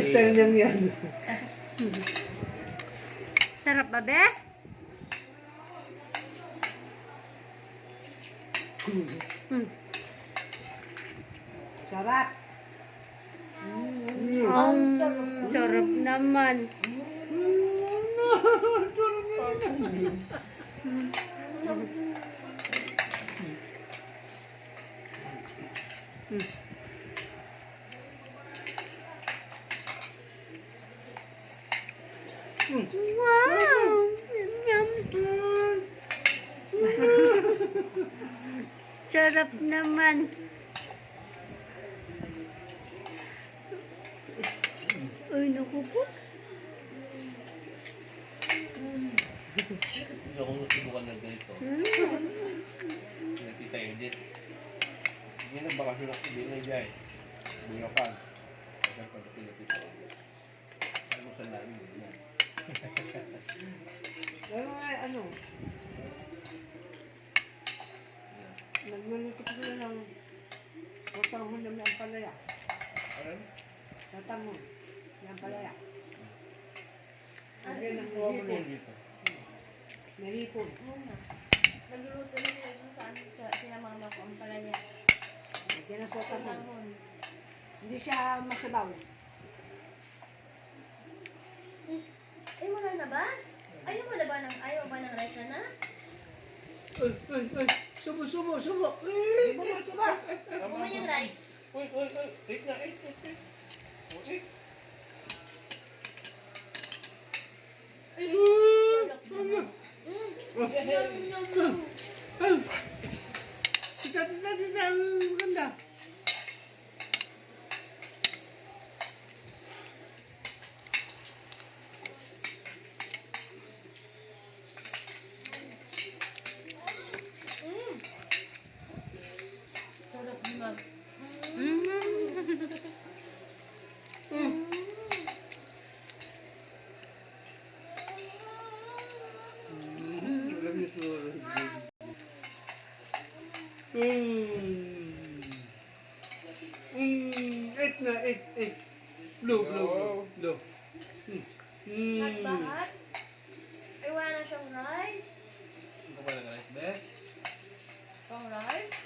style niyang yan? Sarap ba, be? Sarap. Ang sarap naman. Wow! Yum! Sarap naman. Ay, naku po. Hindi ako nasubukan na ganito. Nakita edit. Hindi na bakasyon ako din na dyan. Bulacan. Kasi pag pinapita ko. Ano mo sa namin? Ano? Nagmaluto ko sila ng watanghon na may ampalaya. Ano? Watanghon. May ampalaya. Ano yung nakuha mo na dito? Naripon. Nagluluto na sila dun sa sinamama ko ang palaya. Lagyan ng watanghon. Tanghon. Hindi siya masabaw. Ay, wala na ba? Ayaw mo ba ng rice na? Ay! Subo! Gusto mo yung rice? Uy! Eat na! Uy! Sarap naman. Tita! Maganda! Sarap naman. Alam niyo siguro. Eat na, eat. Blue. Nagbahat? Ay, wala na siyang rice? Ano ka pa ng rice, Beth? Pang rice?